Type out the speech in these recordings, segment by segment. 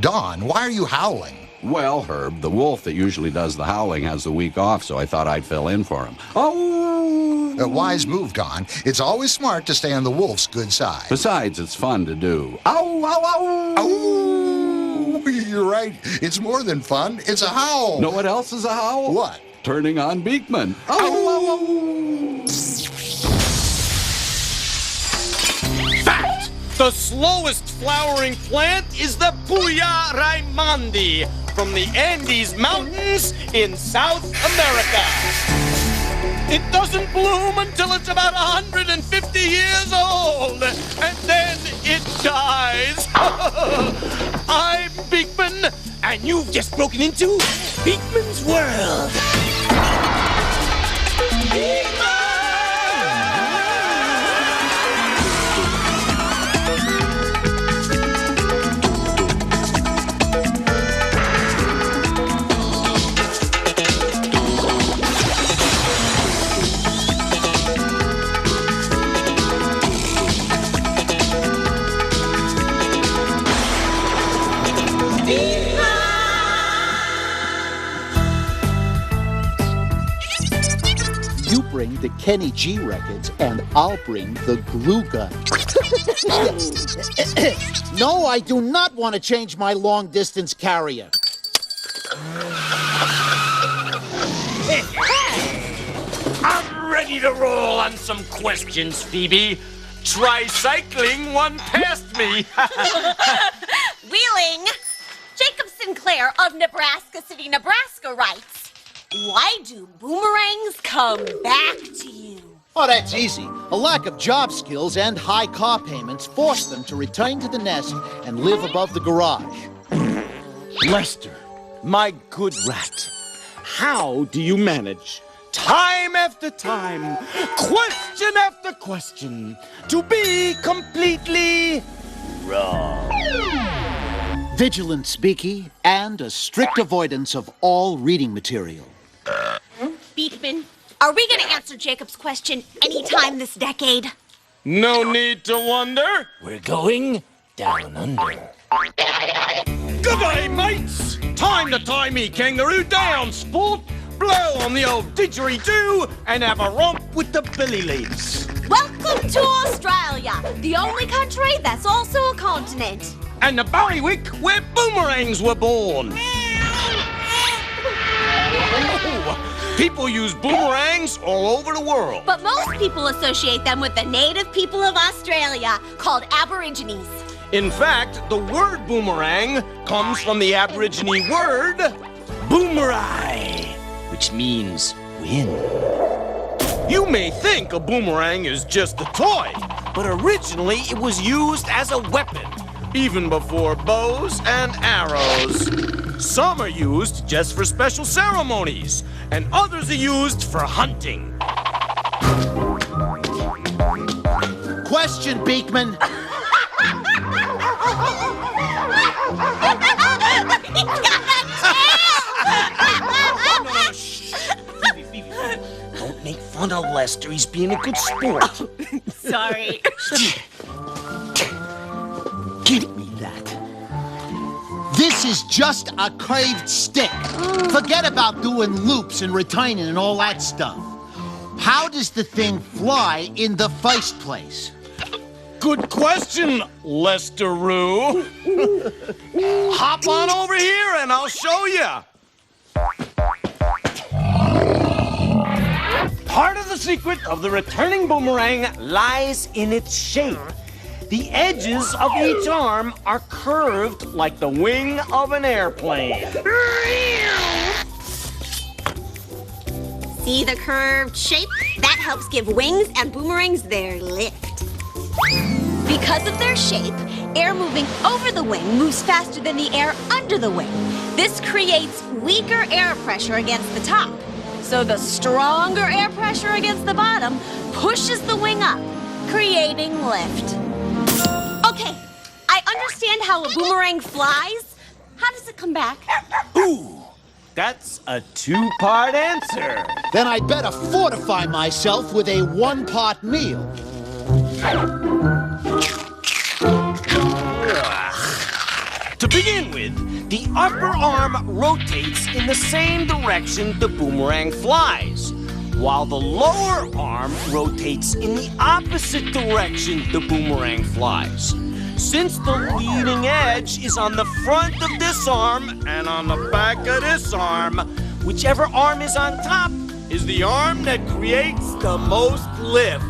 Don, why are you howling? Well, Herb, the wolf that usually does the howling has the week off, so I thought I'd fill in for him. A wise move, Don. It's always smart to stay on the wolf's good side. Besides, it's fun to do. Ow, ow, ow! Oh, you're right. It's more than fun. It's a howl. Know what else is a howl? What? Turning on Beakman. Ow, ow, ow! Fact! The slowest flowering plant is the Puya Raimondi from the Andes Mountains in South America. It doesn't bloom until it's about 150 years old, and then it dies. I'm Beakman, and you've just broken into Beakman's world. You bring the Kenny G records, and I'll bring the glue gun. No, I do not want to change my long-distance carrier. I'm ready to roll on some questions, Phoebe. Try cycling one past me. Wheeling! Jacob Sinclair of Nebraska City, Nebraska writes, why do boomerangs come back to you? Oh, that's easy. A lack of job skills and high car payments force them to return to the nest and live above the garage. Lester, my good rat, how do you manage, time after time, question after question, to be completely wrong? Vigilance, Beaky, and a strict avoidance of all reading material. Beakman, are we going to answer Jacob's question anytime this decade? No need to wonder. We're going down under. Goodbye, mates. Time to tie me kangaroo down, sport. Blow on the old didgeridoo and have a romp with the billy leads. Welcome to Australia, the only country that's also a continent. And the bailiwick where boomerangs were born. People use boomerangs all over the world. But most people associate them with the native people of Australia, called Aborigines. In fact, the word boomerang comes from the Aborigine word boomerai, which means wind. You may think a boomerang is just a toy, but originally it was used as a weapon, even before bows and arrows. Some are used just for special ceremonies, and others are used for hunting. Question, Beakman. Don't make fun of Lester. He's being a good sport. Sorry. Give me that. This is just a curved stick. Forget about doing loops and returning and all that stuff. How does the thing fly in the first place? Good question, Lester-oo. Hop on over here and I'll show you. Part of the secret of the returning boomerang lies in its shape. The edges of each arm are curved like the wing of an airplane. See the curved shape? That helps give wings and boomerangs their lift. Because of their shape, air moving over the wing moves faster than the air under the wing. This creates weaker air pressure against the top. So the stronger air pressure against the bottom pushes the wing up, creating lift. Okay, I understand how a boomerang flies. How does it come back? Ooh, that's a two-part answer. Then I'd better fortify myself with a one-part meal. upper arm rotates in the same direction the boomerang flies, while the lower arm rotates in the opposite direction the boomerang flies. Since the leading edge is on the front of this arm and on the back of this arm, whichever arm is on top is the arm that creates the most lift.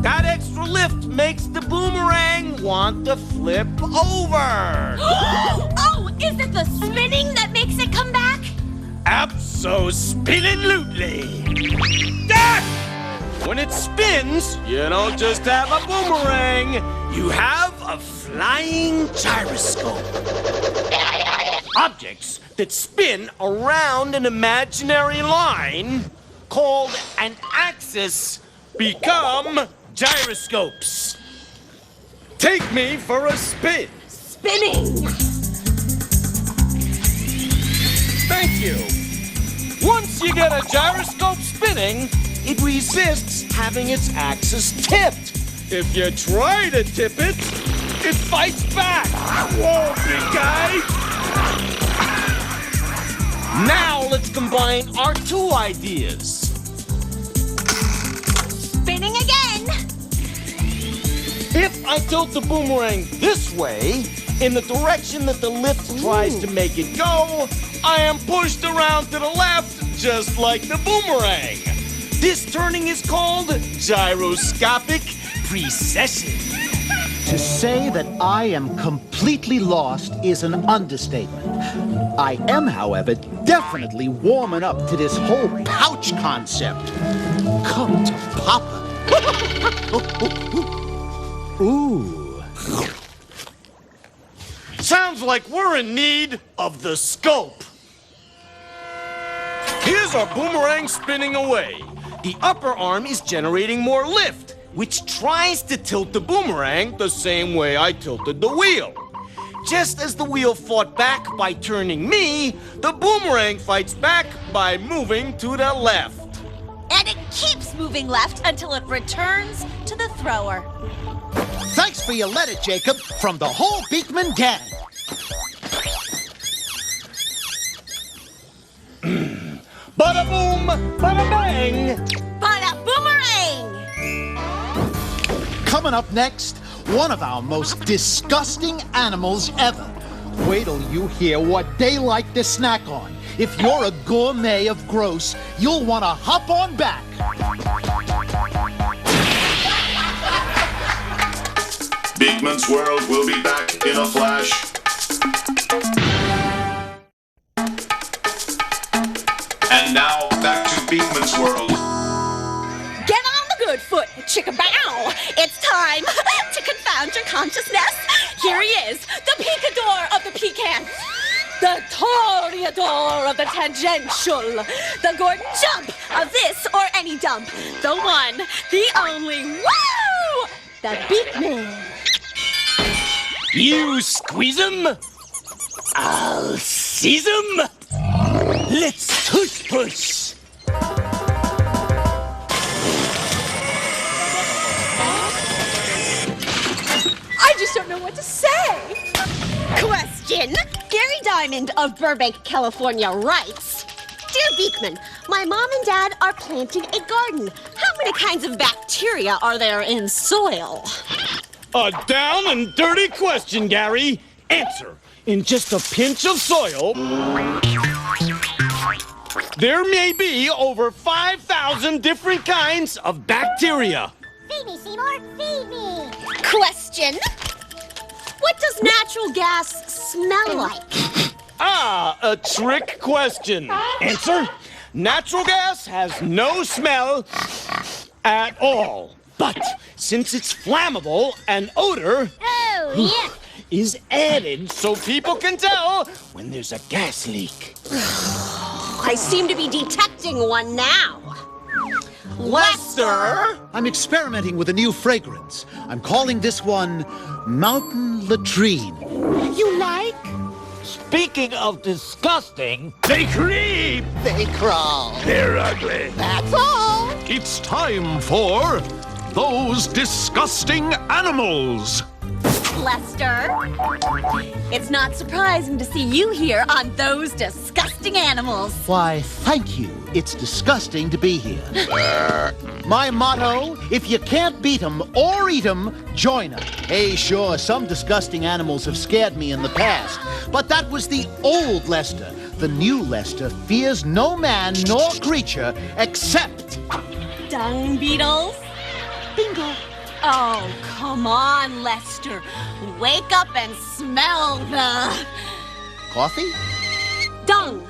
That extra lift makes the boomerang want to flip over. Oh, is it the spinning that makes it come back? Abso-spinning-lutely. Ah! When it spins, you don't just have a boomerang, you have a flying gyroscope. Objects that spin around an imaginary line, called an axis, become gyroscopes. Take me for a spin. Spinning. Thank you. Once you get a gyroscope spinning, it resists having its axis tipped. If you try to tip it, it fights back. Whoa, big guy. Now let's combine our two ideas. Spinning again. If I tilt the boomerang this way, in the direction that the lift tries to make it go, I am pushed around to the left, just like the boomerang. This turning is called gyroscopic precession. To say that I am completely lost is an understatement. I am, however, definitely warming up to this whole pouch concept. Come to Papa. Ooh. Sounds like we're in need of the scope. Here's our boomerang spinning away. The upper arm is generating more lift, which tries to tilt the boomerang the same way I tilted the wheel. Just as the wheel fought back by turning me, the boomerang fights back by moving to the left. And it keeps moving left until it returns to the thrower. Thanks for your letter, Jacob, from the whole Beakman gang. Bada boom, bada bang. Bada boomerang! Coming up next, one of our most disgusting animals ever. Wait till you hear what they like to snack on. If you're a gourmet of gross, you'll want to hop on back. Beakman's World will be back in a flash. And now, back to Beakman's World. Get on the good foot, chicka-bow! It's time to confound your consciousness. Here he is, the picador of the pecan, the toreador of the tangential, the Gordon Jump of this or any dump, the one, the only, woo! The Beakman. You squeeze 'em, I'll seize 'em. Let's tush push. I just don't know what to say. Question. Gary Diamond of Burbank, California writes, Dear Beakman, my mom and dad are planting a garden. How many kinds of bacteria are there in soil? A down and dirty question, Gary. Answer. In just a pinch of soil, there may be over 5,000 different kinds of bacteria. Feed me, Seymour. Feed me. Question. What does natural gas smell like? Ah, a trick question. Answer. Natural gas has no smell at all. But since it's flammable, an odor is added so people can tell when there's a gas leak. I seem to be detecting one now. Lester! I'm experimenting with a new fragrance. I'm calling this one Mountain Latrine. You like? Speaking of disgusting, They creep! They crawl. They're ugly. That's all. It's time for those disgusting animals. Lester. It's not surprising to see you here on those disgusting animals. Why, thank you. It's disgusting to be here. My motto, if you can't beat 'em or eat 'em, join 'em. Hey, sure, some disgusting animals have scared me in the past, but that was the old Lester. The new Lester fears no man nor creature except... Dung beetles? Bingo. Oh, come on, Lester. Wake up and smell the... Coffee? dung.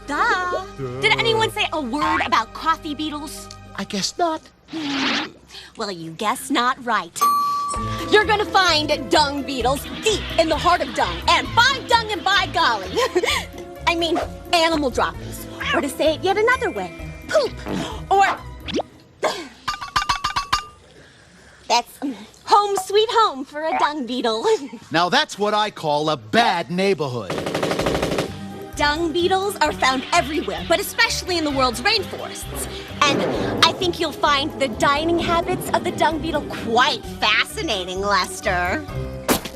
Duh. Did anyone say a word about coffee beetles? I guess not. Well, you guess not right. You're gonna find dung beetles deep in the heart of dung. And by dung and by golly. I mean, animal droppings. Or to say it yet another way, poop. Or... That's home sweet home for a dung beetle. Now that's what I call a bad neighborhood. Dung beetles are found everywhere, but especially in the world's rainforests. And I think you'll find the dining habits of the dung beetle quite fascinating, Lester.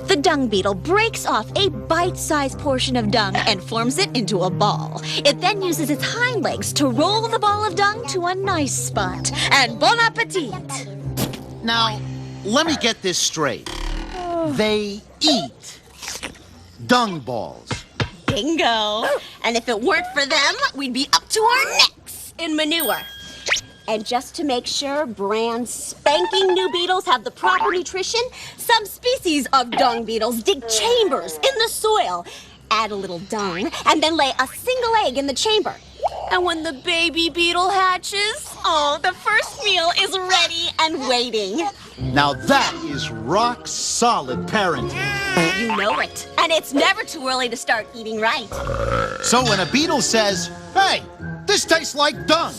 The dung beetle breaks off a bite-sized portion of dung and forms it into a ball. It then uses its hind legs to roll the ball of dung to a nice spot. And bon appetit! Now, let me get this straight. They eat dung balls. Bingo! And if it weren't for them, we'd be up to our necks in manure. And just to make sure brand spanking new beetles have the proper nutrition, some species of dung beetles dig chambers in the soil, add a little dung, and then lay a single egg in the chamber. And when the baby beetle hatches, oh, the first meal is ready and waiting. Now that is rock solid parenting. You know it. And it's never too early to start eating right. So when a beetle says, "Hey, this tastes like dung,"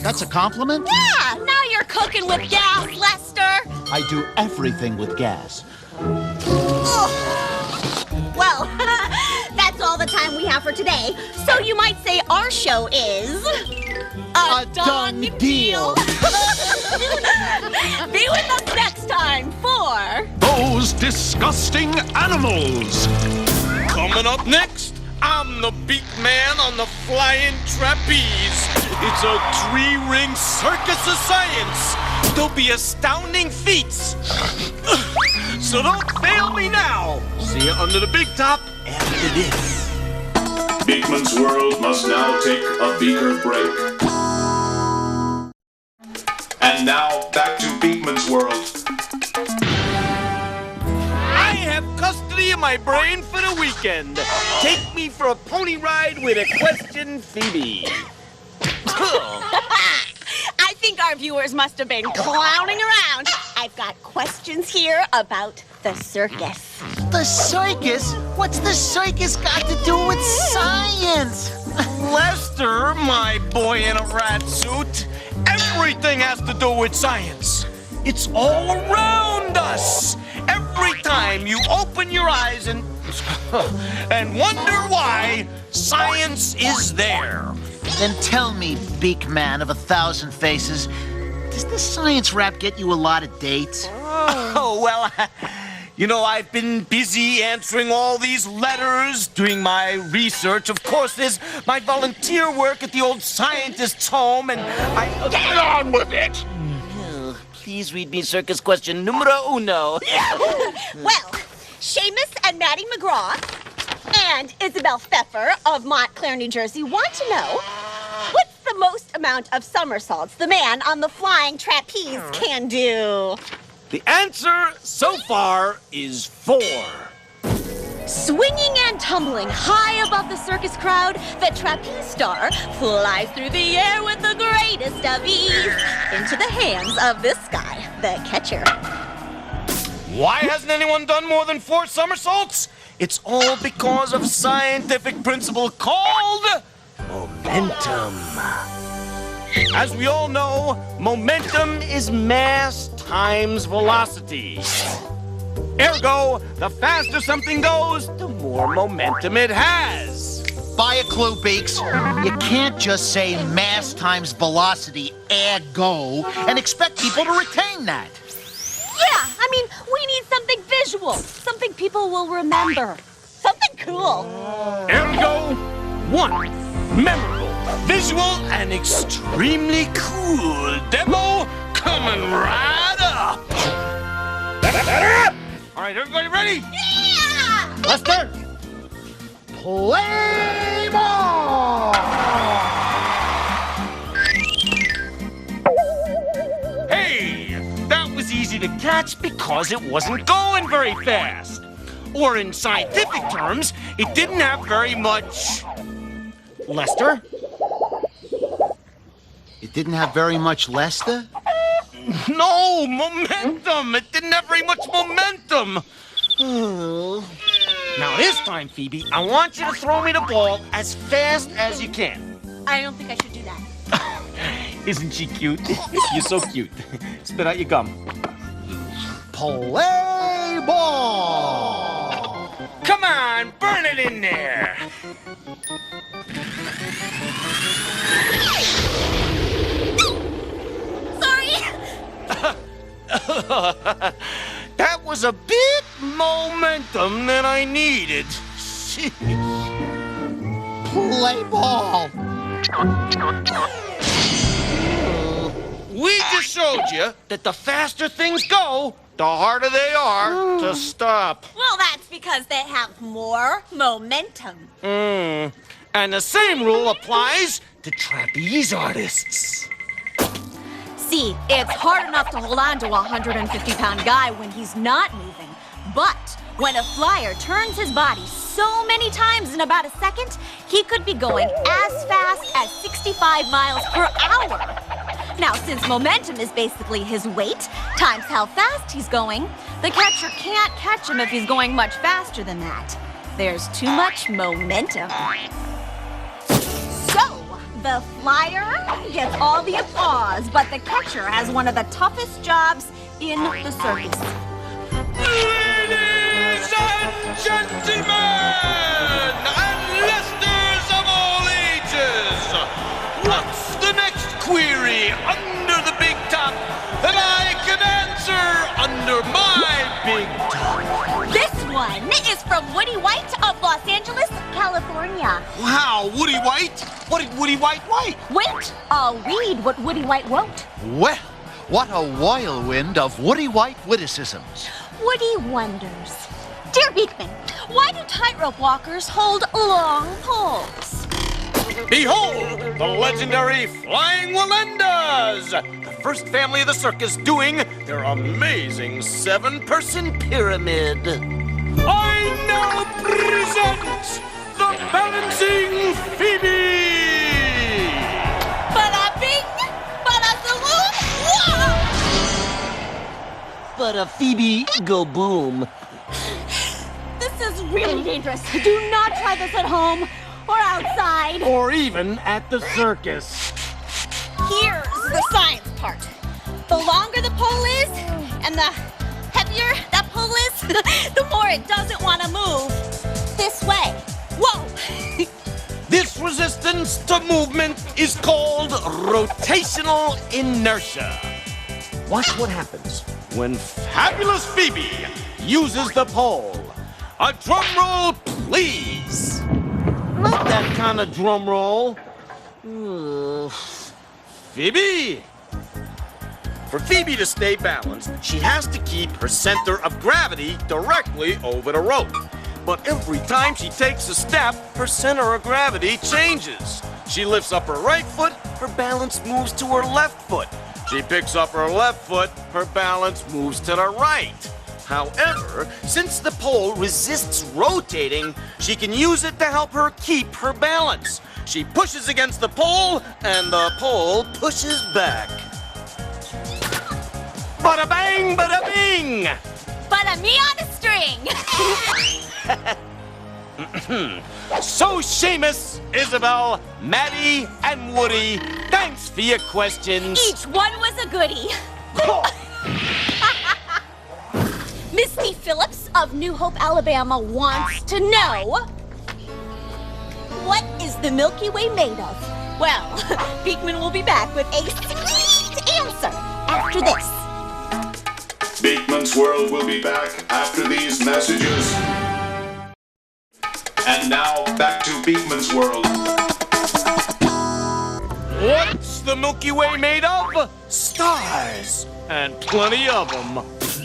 that's a compliment? Yeah, now you're cooking with gas, Lester. I do everything with gas. Well, that's all the time we have for today. So you might say our show is... A done deal. Be with us next time for... Those disgusting animals! Coming up next, I'm the Beakman on the flying trapeze. It's a three-ring circus of science. There'll be astounding feats. So don't fail me now. See you under the big top after this. Beakman's World must now take a beaker break. And now, back to Beakman's World. I have custody of my brain for the weekend. Take me for a pony ride with Equestrian Phoebe. I think our viewers must have been clowning around. I've got questions here about the circus. The circus? What's the circus got to do with science? Lester, my boy in a rat suit, everything has to do with science. It's all around us. Every time you open your eyes and wonder why, science is there. Then tell me, Beakman of 1,000 faces, does this science rap get you a lot of dates? Oh, well, you know, I've been busy answering all these letters, doing my research. Of course, there's my volunteer work at the old scientist's home, and I... Get on with it! Please read me circus question numero uno. Well, Seamus and Maddie McGraw and Isabel Pfeffer of Montclair, New Jersey want to know, what's the most amount of somersaults the man on the flying trapeze can do? The answer so far is 4. Swinging and tumbling high above the circus crowd, the trapeze star flies through the air with the greatest of ease into the hands of this guy, the catcher. Why hasn't anyone done more than 4 somersaults? It's all because of a scientific principle called momentum. As we all know, momentum is mass times velocity. Ergo, the faster something goes, the more momentum it has. Buy a clue, Beaks. You can't just say mass times velocity, ergo, and expect people to retain that. Yeah, I mean, we need something visual, something people will remember. Something cool. Ergo, 1. Memorable, visual, and extremely cool demo coming right up. All right, everybody ready? Yeah! Lester, play ball! Hey, that was easy to catch because it wasn't going very fast. Or in scientific terms, it didn't have very much... Lester? It didn't have very much Lester? No, momentum. It didn't have very much momentum. Now this time, Phoebe, I want you to throw me the ball as fast as you can. I don't think I should do that. Isn't she cute? You're so cute. Spit out your gum. Play ball! Come on, burn it in there. Sorry. That was a bit momentum that I needed. Play ball! We just showed you that the faster things go, the harder they are to stop. Well, that's because they have more momentum. And the same rule applies to trapeze artists. See, it's hard enough to hold on to a 150-pound guy when he's not moving. But when a flyer turns his body so many times in about a second, he could be going as fast as 65 miles per hour. Now, since momentum is basically his weight times how fast he's going, the catcher can't catch him if he's going much faster than that. There's too much momentum. So, the flyer gets all the applause, but the catcher has one of the toughest jobs in the circus. Ladies and gentlemen, and listeners of all ages, what's the next query under the big top that I can answer under my big top? This one is from Woody White of Los Angeles, California. Wow, Woody White? What did Woody White write? Wait, I'll read what Woody White wrote. Well, what a whirlwind of Woody White witticisms. Woody wonders, Dear Beakman, why do tightrope walkers hold long poles? Behold, the legendary Flying Walendas, the first family of the circus doing their amazing 7-person pyramid. I now present the Balancing Phoebe! Bada bing, bada zaloo, whoa! But a Phoebe go boom. This is really dangerous. Do not try this at home or outside. Or even at the circus. Here's the science part. The longer the pole is, and the heavier that pole is, the more it doesn't want to move. This way. Whoa! This resistance to movement is called rotational inertia. Watch what happens when Fabulous Phoebe uses the pole. A drum roll, please. Not that kind of drum roll. Phoebe! For Phoebe to stay balanced, she has to keep her center of gravity directly over the rope. But every time she takes a step, her center of gravity changes. She lifts up her right foot, her balance moves to her left foot. She picks up her left foot, her balance moves to the right. However, since the pole resists rotating, she can use it to help her keep her balance. She pushes against the pole, and the pole pushes back. Bada bang, bada bing! Bada me on a string. So, Seamus, Isabel, Maddie, and Woody, thanks for your questions. Each one was a goodie. Misty Phillips of New Hope, Alabama wants to know, what is the Milky Way made of? Well, Beakman will be back with a sweet answer after this. Beakman's World will be back after these messages. And now, back to Beakman's World. What's the Milky Way made of? Stars, and plenty of them.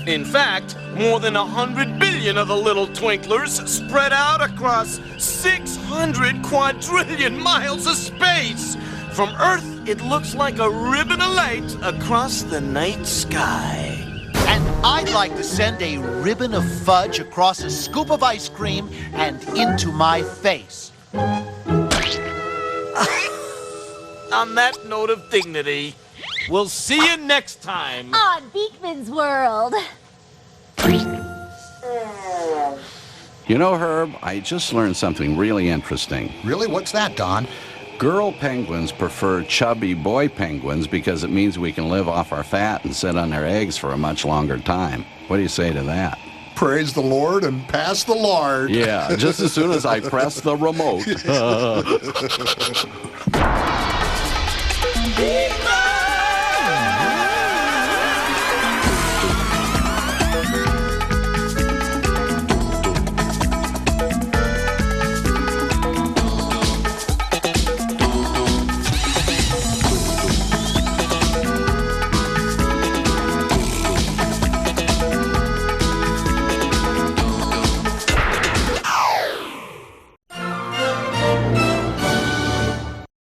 In fact, more than 100 billion of the little twinklers spread out across 600 quadrillion miles of space. From Earth, it looks like a ribbon of light across the night sky. And I'd like to send a ribbon of fudge across a scoop of ice cream and into my face. On that note of dignity, we'll see you next time on Beakman's World. You know, Herb, I just learned something really interesting. Really? What's that, Don? Girl penguins prefer chubby boy penguins because it means we can live off our fat and sit on their eggs for a much longer time. What do you say to that? Praise the Lord and pass the lard. Yeah, just as soon as I press the remote.